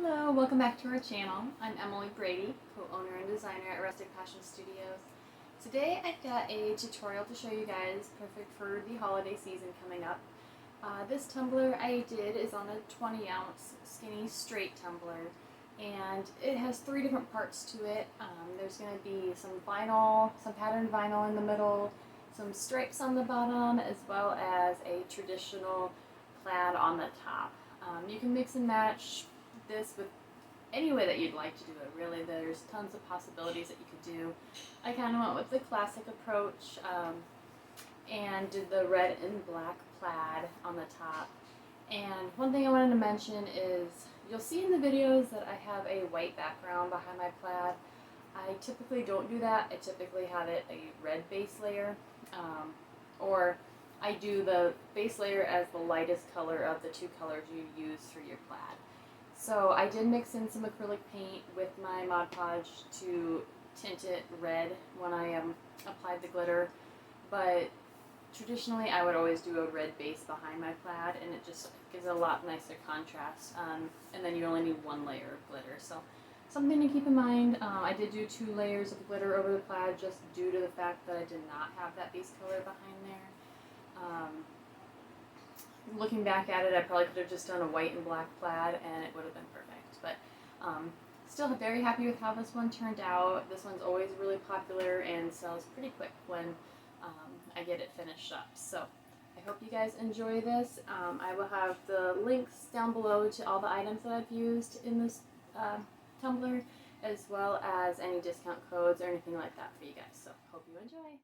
Hello, welcome back to our channel. I'm Emily Brady, co-owner and designer at Rustic Fashion Studios. Today I've got a tutorial to show you guys, perfect for the holiday season coming up. This tumbler I did is on a 20-ounce skinny straight tumbler, and it has three different parts to it. There's going to be some vinyl, some patterned vinyl in the middle, some stripes on the bottom, as well as a traditional plaid on the top. You can mix and match this with any way that you'd like to do it, really. There's tons of possibilities that you could do. I kind of went with the classic approach and did the red and black plaid on the top. And one thing I wanted to mention is you'll see in the videos that I have a white background behind my plaid. I typically don't do that. I typically have it a red base layer, or I do the base layer as the lightest color of the two colors you use for your plaid. So I did mix in some acrylic paint with my Mod Podge to tint it red when I applied the glitter, but traditionally I would always do a red base behind my plaid, and it just gives a lot nicer contrast, and then you only need one layer of glitter. So something to keep in mind. I did do 2 layers of glitter over the plaid just due to the fact that I did not have that base color behind there. Looking back at it, I probably could have just done a white and black plaid and it would have been perfect, but still very happy with how this one turned out. This one's always really popular and sells pretty quick when I get it finished up. So I hope you guys enjoy this. I will have the links down below to all the items that I've used in this tumbler, as well as any discount codes or anything like that for you guys. So hope you enjoy.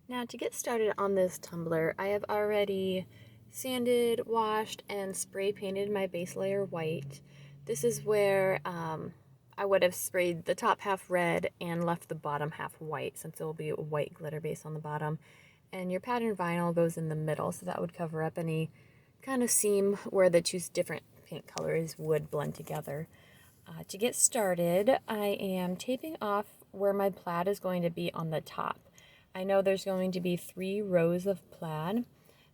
Now, to get started on this tumbler, I have already sanded, washed, and spray painted my base layer white. This is where I would have sprayed the top half red and left the bottom half white, since it will be a white glitter base on the bottom. And your pattern vinyl goes in the middle, so that would cover up any kind of seam where the two different paint colors would blend together. To get started, I am taping off where my plaid is going to be on the top. I know there's going to be 3 rows of plaid,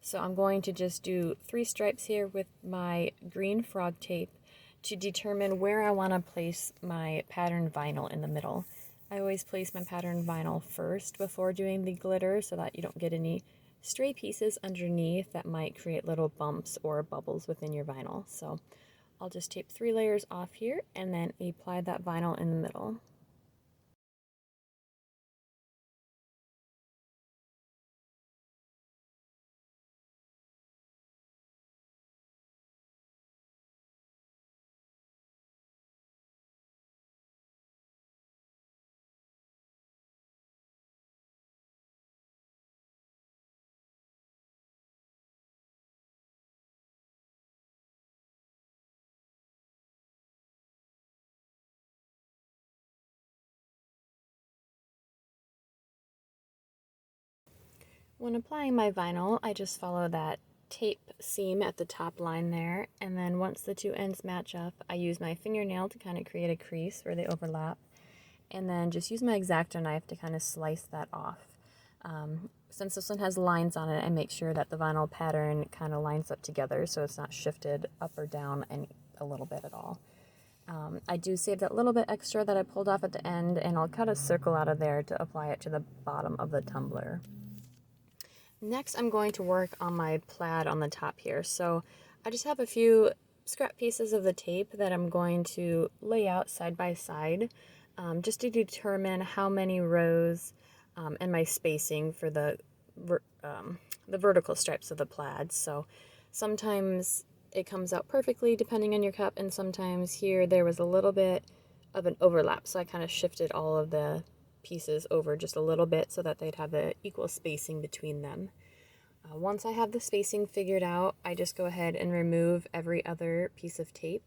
so I'm going to just do 3 stripes here with my green frog tape to determine where I want to place my pattern vinyl in the middle. I always place my pattern vinyl first before doing the glitter so that you don't get any stray pieces underneath that might create little bumps or bubbles within your vinyl. So I'll just tape 3 layers off here and then apply that vinyl in the middle. When applying my vinyl, I just follow that tape seam at the top line there, and then once the 2 ends match up, I use my fingernail to kind of create a crease where they overlap, and then just use my X-Acto knife to kind of slice that off. Since this one has lines on it, I make sure that the vinyl pattern kind of lines up together so it's not shifted up or down a little bit at all. I do save that little bit extra that I pulled off at the end, and I'll cut a circle out of there to apply it to the bottom of the tumbler. Next, I'm going to work on my plaid on the top here. So I just have a few scrap pieces of the tape that I'm going to lay out side by side just to determine how many rows and my spacing for the vertical stripes of the plaid. So sometimes it comes out perfectly depending on your cup, and sometimes here there was a little bit of an overlap, so I kind of shifted all of the pieces over just a little bit so that they'd have the equal spacing between them. Once I have the spacing figured out, I just go ahead and remove every other piece of tape,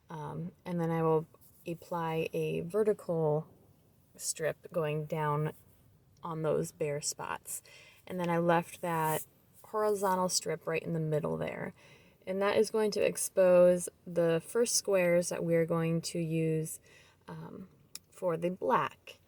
and then I will apply a vertical strip going down on those bare spots. And then I left that horizontal strip right in the middle there. And that is going to expose the first squares that we're going to use for the black.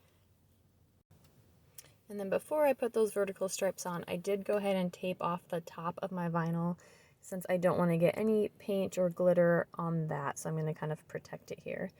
And then before I put those vertical stripes on, I did go ahead and tape off the top of my vinyl since I don't want to get any paint or glitter on that, so I'm going to kind of protect it here.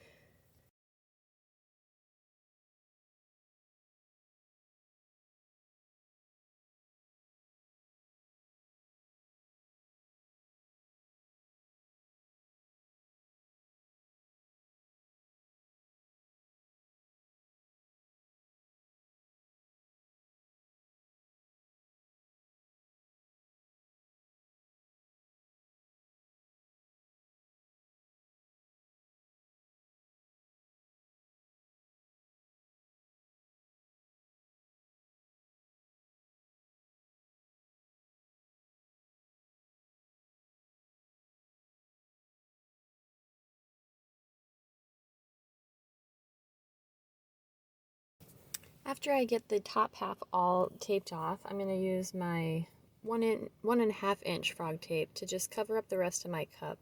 After I get the top half all taped off, I'm going to use my 1.5 inch frog tape to just cover up the rest of my cup.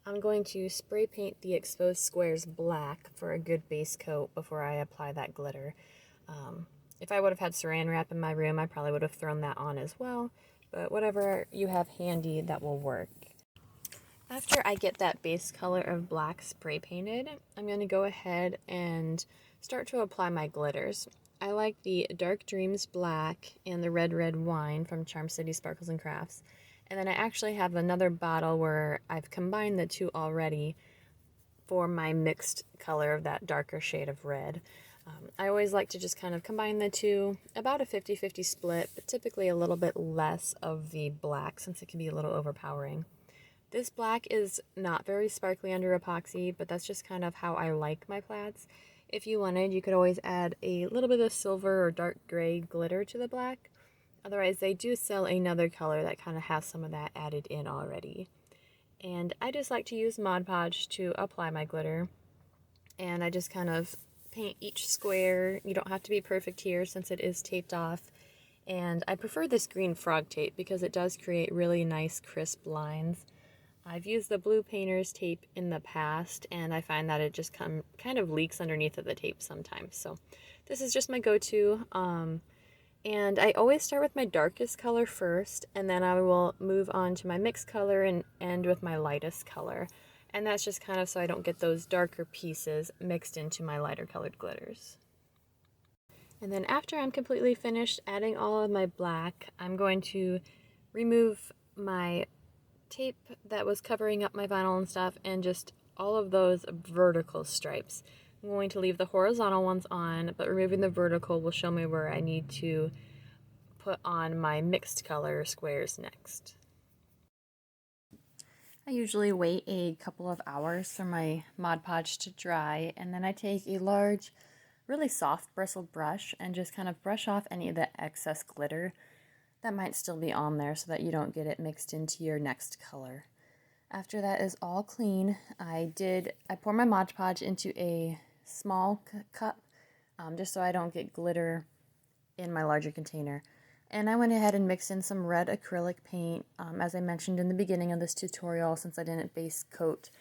I'm going to spray paint the exposed squares black for a good base coat before I apply that glitter. If I would have had saran wrap in my room, I probably would have thrown that on as well, but whatever you have handy, that will work. After I get that base color of black spray painted, I'm going to go ahead and start to apply my glitters. I like the Dark Dreams Black and the Red Red Wine from Charm City Sparkles and Crafts. And then I actually have another bottle where I've combined the two already for my mixed color of that darker shade of red. I always like to just kind of combine the two, about a 50-50 split, but typically a little bit less of the black since it can be a little overpowering. This black is not very sparkly under epoxy, but that's just kind of how I like my plaids. If you wanted, you could always add a little bit of silver or dark gray glitter to the black. Otherwise, they do sell another color that kind of has some of that added in already. And I just like to use Mod Podge to apply my glitter. And I just kind of paint each square. You don't have to be perfect here since it is taped off. And I prefer this green frog tape because it does create really nice crisp lines. I've used the blue painter's tape in the past, and I find that it just kind of leaks underneath of the tape sometimes. So this is just my go-to. And I always start with my darkest color first, and then I will move on to my mixed color and end with my lightest color. And that's just kind of so I don't get those darker pieces mixed into my lighter colored glitters. And then after I'm completely finished adding all of my black, I'm going to remove my tape that was covering up my vinyl and stuff and just all of those vertical stripes. I'm going to leave the horizontal ones on, but removing the vertical will show me where I need to put on my mixed color squares next. I usually wait a couple of hours for my Mod Podge to dry, and then I take a large, really soft bristled brush and just kind of brush off any of the excess glitter that might still be on there so that you don't get it mixed into your next color. After that is all clean, I pour my Mod Podge into a small cup just so I don't get glitter in my larger container. And I went ahead and mixed in some red acrylic paint, as I mentioned in the beginning of this tutorial, since I didn't base coat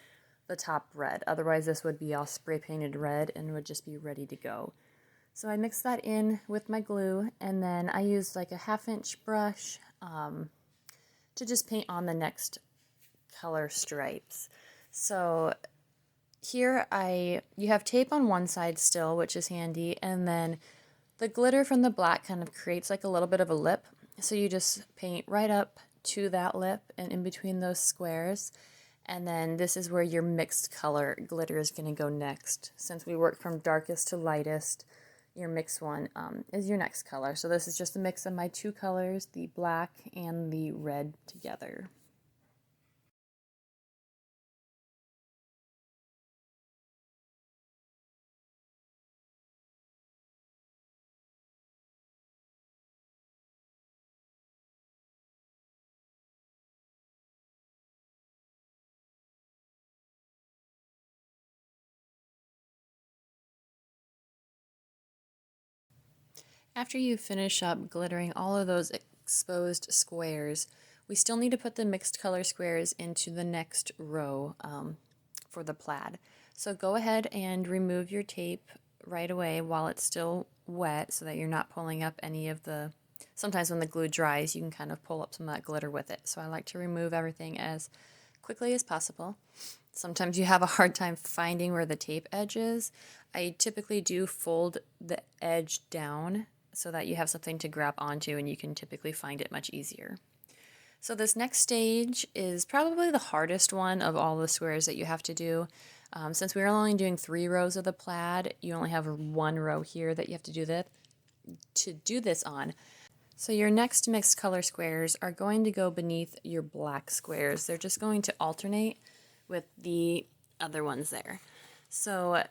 the top red. Otherwise this would be all spray painted red and would just be ready to go. So I mixed that in with my glue, and then I used like a 1/2-inch brush to just paint on the next color stripes. So here you have tape on one side still, which is handy, and then the glitter from the black kind of creates like a little bit of a lip. So you just paint right up to that lip and in between those squares. And then this is where your mixed color glitter is going to go next. Since we work from darkest to lightest, your mixed one is your next color. So this is just a mix of my two colors, the black and the red together. After you finish up glittering all of those exposed squares, we still need to put the mixed color squares into the next row for the plaid. So go ahead and remove your tape right away while it's still wet so that you're not pulling up any of the, sometimes when the glue dries you can kind of pull up some of that glitter with it. So I like to remove everything as quickly as possible. Sometimes you have a hard time finding where the tape edge is. I typically do fold the edge down so that you have something to grab onto and you can typically find it much easier. So this next stage is probably the hardest one of all the squares that you have to do. Since we're only doing 3 rows of the plaid, you only have 1 row here that you have to do this on. So your next mixed color squares are going to go beneath your black squares. They're just going to alternate with the other ones there. So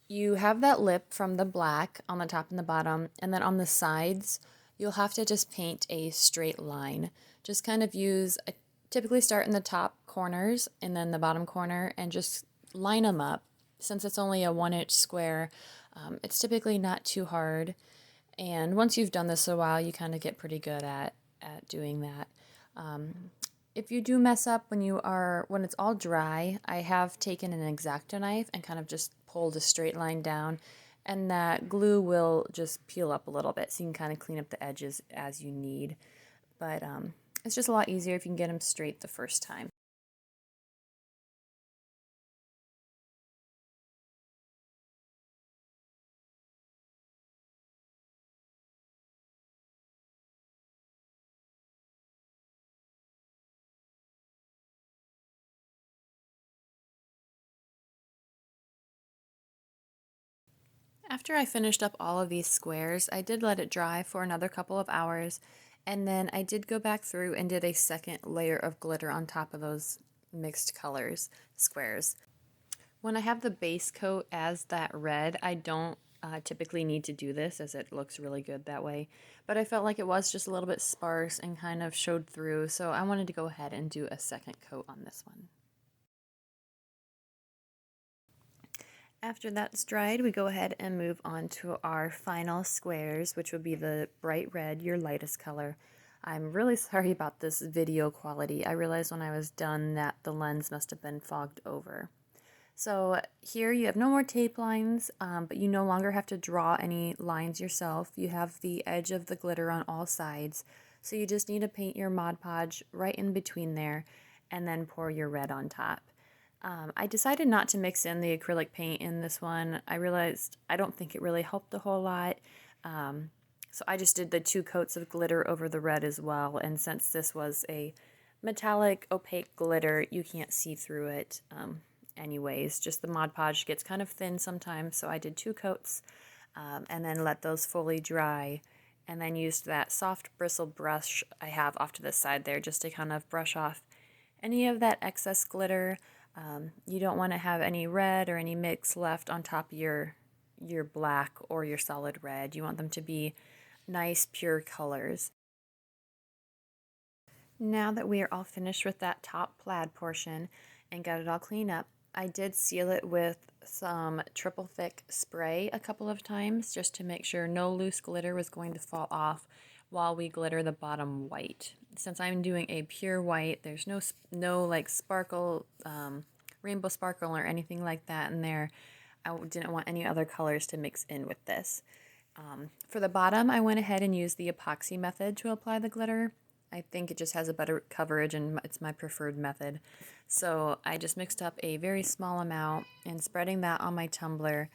you have that lip from the black on the top and the bottom, and then on the sides you'll have to just paint a straight line. Just kind of I typically start in the top corners and then the bottom corner and just line them up. Since it's only a 1-inch square, it's typically not too hard. And once you've done this a while, you kind of get pretty good at doing that. If you do mess up when it's all dry, I have taken an X-Acto knife and kind of just pulled a straight line down, and that glue will just peel up a little bit, so you can kind of clean up the edges as you need. But it's just a lot easier if you can get them straight the first time. After I finished up all of these squares, I did let it dry for another couple of hours, and then I did go back through and did a second layer of glitter on top of those mixed colors squares. When I have the base coat as that red, I don't typically need to do this as it looks really good that way, but I felt like it was just a little bit sparse and kind of showed through, so I wanted to go ahead and do a second coat on this one. After that's dried, we go ahead and move on to our final squares, which would be the bright red, your lightest color. I'm really sorry about this video quality. I realized when I was done that the lens must have been fogged over. So here you have no more tape lines, but you no longer have to draw any lines yourself. You have the edge of the glitter on all sides, so you just need to paint your Mod Podge right in between there and then pour your red on top. I decided not to mix in the acrylic paint in this one. I realized I don't think it really helped a whole lot. So I just did the 2 coats of glitter over the red as well, and since this was a metallic opaque glitter, you can't see through it anyways. Just the Mod Podge gets kind of thin sometimes, so I did 2 coats and then let those fully dry, and then used that soft bristle brush I have off to the side there just to kind of brush off any of that excess glitter. You don't want to have any red or any mix left on top of your black or your solid red. You want them to be nice, pure colors. Now that we are all finished with that top plaid portion and got it all cleaned up, I did seal it with some triple thick spray a couple of times just to make sure no loose glitter was going to fall off while we glitter the bottom white. Since I'm doing a pure white, there's no like sparkle, rainbow sparkle or anything like that in there. I didn't want any other colors to mix in with this. For the bottom, I went ahead and used the epoxy method to apply the glitter. I think it just has a better coverage and it's my preferred method. So I just mixed up a very small amount and spreading that on my tumbler.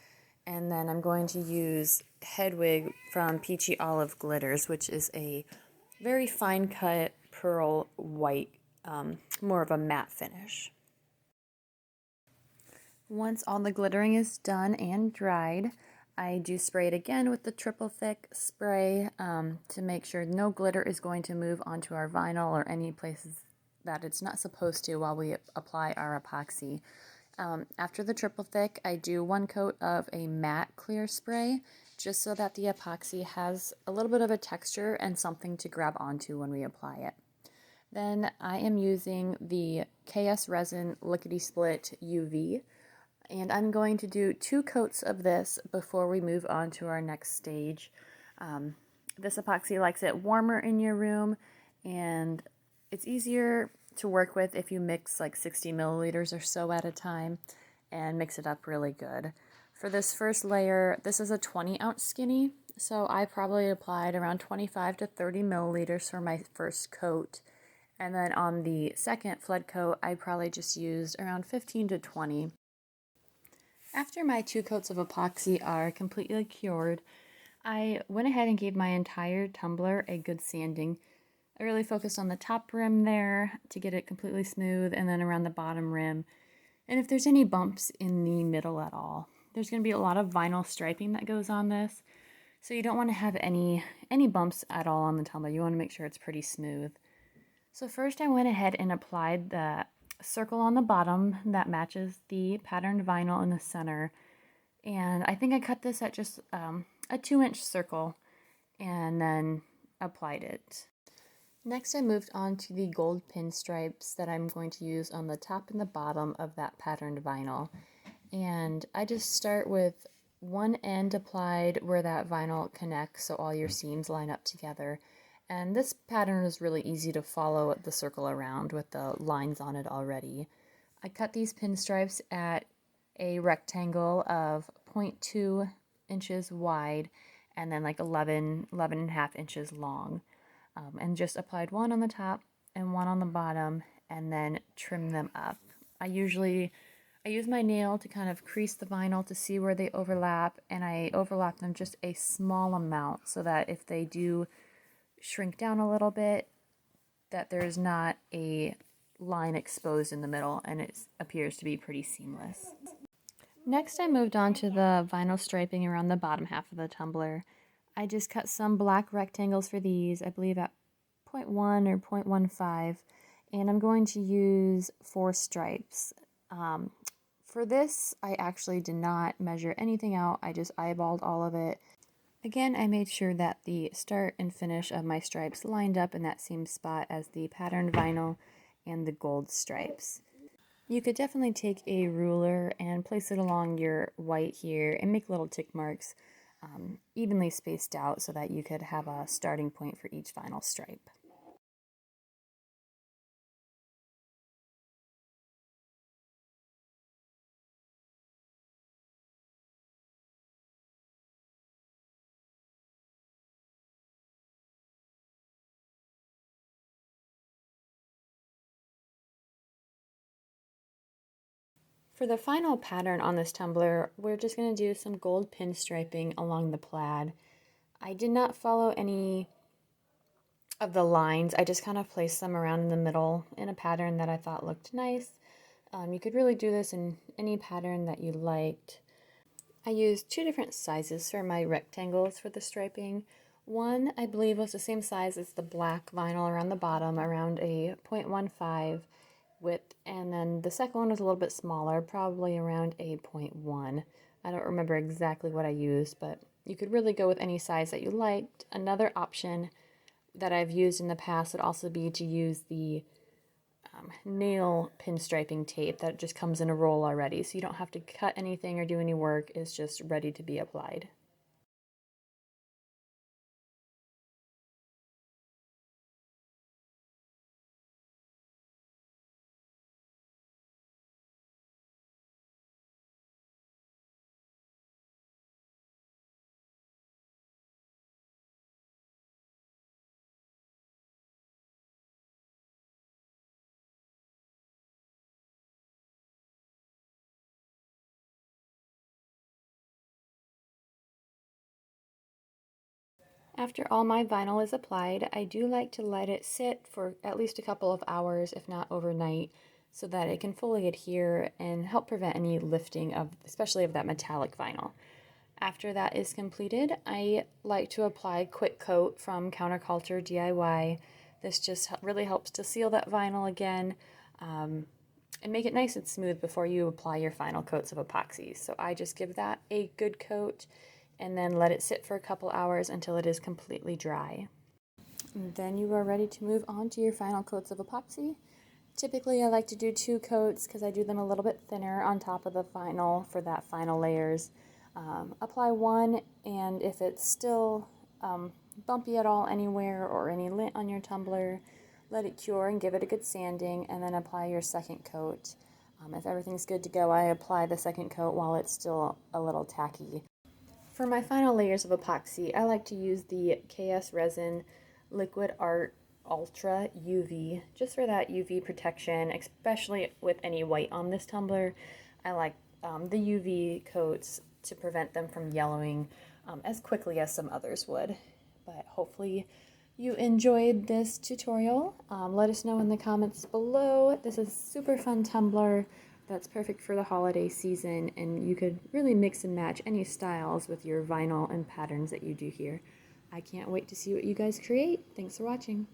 And then I'm going to use Hedwig from Peachy Olive Glitters, which is a very fine cut pearl white, more of a matte finish. Once all the glittering is done and dried, I do spray it again with the triple thick spray to make sure no glitter is going to move onto our vinyl or any places that it's not supposed to while we apply our epoxy. After the triple thick, I do 1 coat of a matte clear spray just so that the epoxy has a little bit of a texture and something to grab onto when we apply it. Then I am using the KS Resin Liquidity Split UV, and I'm going to do 2 coats of this before we move on to our next stage. This epoxy likes it warmer in your room, and it's easier to work with if you mix like 60 milliliters or so at a time and mix it up really good. For this first layer, this is a 20-ounce skinny. So I probably applied around 25 to 30 milliliters for my first coat. And then on the second flood coat, I probably just used around 15 to 20. After my 2 coats of epoxy are completely cured, I went ahead and gave my entire tumbler a good sanding. I really focused on the top rim there to get it completely smooth, and then around the bottom rim. And if there's any bumps in the middle at all, there's going to be a lot of vinyl striping that goes on this. So you don't want to have any bumps at all on the tumbler. You want to make sure it's pretty smooth. So first I went ahead and applied the circle on the bottom that matches the patterned vinyl in the center. And I think I cut this at just a 2-inch circle and then applied it. Next I moved on to the gold pinstripes that I'm going to use on the top and the bottom of that patterned vinyl. And I just start with one end applied where that vinyl connects so all your seams line up together. And this pattern is really easy to follow the circle around with the lines on it already. I cut these pinstripes at a rectangle of 0.2 inches wide and then like 11 and a half inches long. And just applied one on the top and one on the bottom and then trim them up. I use my nail to kind of crease the vinyl to see where they overlap, and I overlap them just a small amount so that if they do shrink down a little bit, that there's not a line exposed in the middle and it appears to be pretty seamless. Next I moved on to the vinyl striping around the bottom half of the tumbler. I just cut some black rectangles for these, I believe at 0.1 or 0.15, and I'm going to use 4 stripes. For this, I actually did not measure anything out, I just eyeballed all of it. Again, I made sure that the start and finish of my stripes lined up in that same spot as the patterned vinyl and the gold stripes. You could definitely take a ruler and place it along your white here and make little tick marks evenly spaced out so that you could have a starting point for each vinyl stripe. For the final pattern on this tumbler, we're just going to do some gold pinstriping along the plaid. I did not follow any of the lines, I just kind of placed them around in the middle in a pattern that I thought looked nice. You could really do this in any pattern that you liked. I used 2 different sizes for my rectangles for the striping. One, I believe, was the same size as the black vinyl around the bottom, around a 0.15 width, and then the second one was a little bit smaller, probably around a 0.1. I don't remember exactly what I used, but you could really go with any size that you liked. Another option that I've used in the past would also be to use the nail pinstriping tape that just comes in a roll already, so you don't have to cut anything or do any work, it's just ready to be applied. After all my vinyl is applied, I do like to let it sit for at least a couple of hours, if not overnight, so that it can fully adhere and help prevent any lifting of, especially of that metallic vinyl. After that is completed, I like to apply Quick Coat from Counterculture DIY. This just really helps to seal that vinyl again and make it nice and smooth before you apply your final coats of epoxy. So I just give that a good coat and then let it sit for a couple hours until it is completely dry. And then you are ready to move on to your final coats of epoxy. Typically I like to do 2 coats because I do them a little bit thinner on top of the final for that final layers. Apply one, and if it's still bumpy at all anywhere or any lint on your tumbler, let it cure and give it a good sanding, and then apply your second coat. If everything's good to go, I apply the second coat while it's still a little tacky. For my final layers of epoxy, I like to use the KS Resin Liquid Art Ultra UV, just for that UV protection, especially with any white on this tumbler. I like the UV coats to prevent them from yellowing as quickly as some others would. But hopefully you enjoyed this tutorial. Let us know in the comments below. This is a super fun tumbler that's perfect for the holiday season, and you could really mix and match any styles with your vinyl and patterns that you do here. I can't wait to see what you guys create. Thanks for watching.